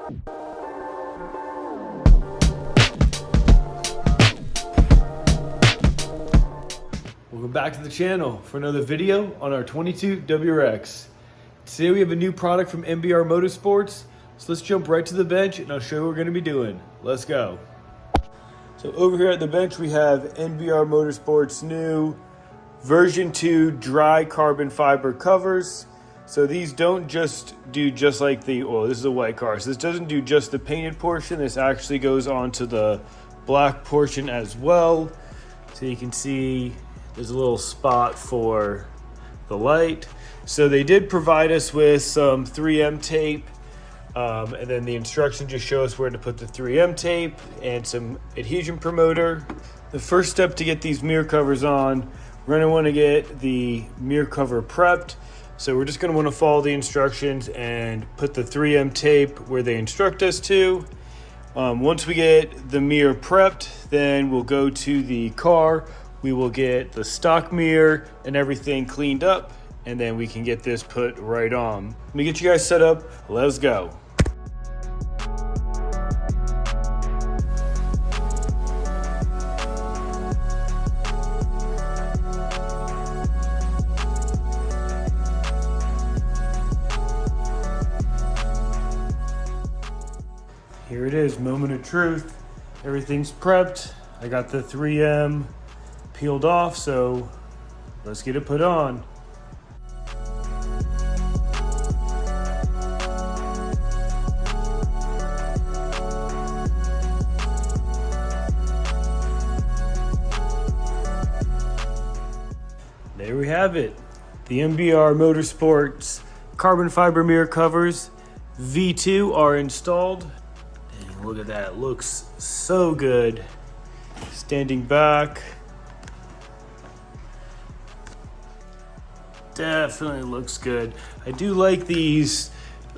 Welcome back to the channel for another video on our 22 WRX. Today we have a new product from NBR Motorsports, so let's jump right to the bench and I'll show you what we're going to be doing. Let's go. So over here at the bench we have NBR Motorsports new version 2 dry carbon fiber covers. So these don't just do just like the, well, this is a white car, so this doesn't do just the painted portion. This actually goes onto the black portion as well. So you can see there's a little spot for the light. So they did provide us with some 3M tape, and then the instructions just show us where to put the 3M tape and some adhesion promoter. The first step to get these mirror covers on, we're gonna wanna get the mirror cover prepped. So we're just gonna wanna follow the instructions and put the 3M tape where they instruct us to. Once we get the mirror prepped, then we'll go to the car. We will get the stock mirror and everything cleaned up, and then we can get this put right on. Let me get you guys set up. Let's go. Here it is, moment of truth. Everything's prepped. I got the 3M peeled off, so let's get it put on. There we have it. The NBR Motorsports carbon fiber mirror covers V2 are installed. And look at that, it looks so good. Standing back. Definitely looks good. I do like these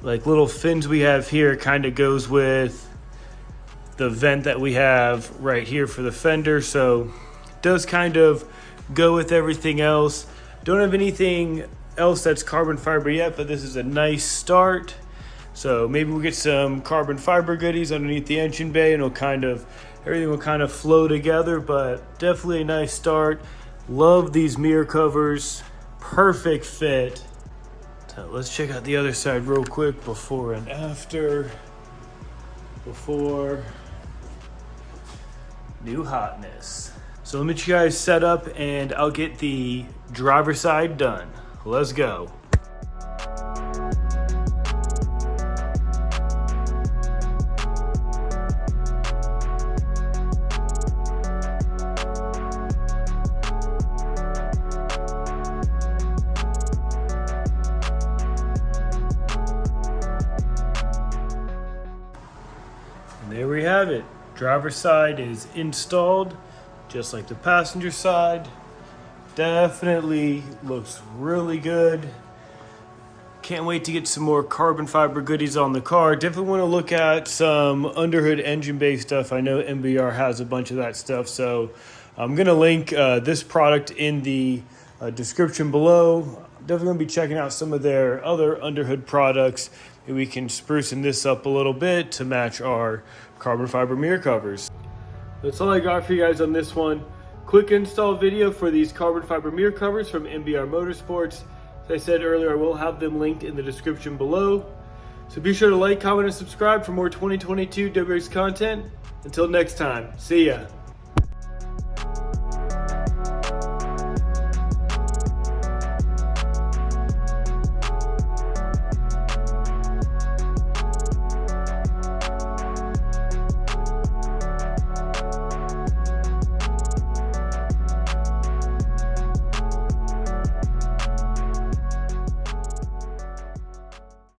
like little fins we have here. Kind of goes with the vent that we have right here for the fender, so it does kind of go with everything else. Don't have anything else that's carbon fiber yet, but this is a nice start. So maybe we'll get some carbon fiber goodies underneath the engine bay and everything will kind of flow together, but definitely a nice start. Love these mirror covers. Perfect fit. So let's check out the other side real quick, before and after. Before, new hotness. So let me get you guys set up and I'll get the driver's side done. Let's go. There we have it. Driver's side is installed, just like the passenger side. Definitely looks really good. Can't wait to get some more carbon fiber goodies on the car. Definitely want to look at some underhood engine bay stuff. I know MBR has a bunch of that stuff, so I'm gonna link this product in the description below. I'm definitely gonna be checking out some of their other underhood products. We can sprucing this up a little bit to match our carbon fiber mirror covers. That's all I got for you guys on this one. Quick install video for these carbon fiber mirror covers from NBR Motorsports. As I said earlier, I will have them linked in the description below. So be sure to like, comment, and subscribe for more 2022 WRX content. Until next time, see ya.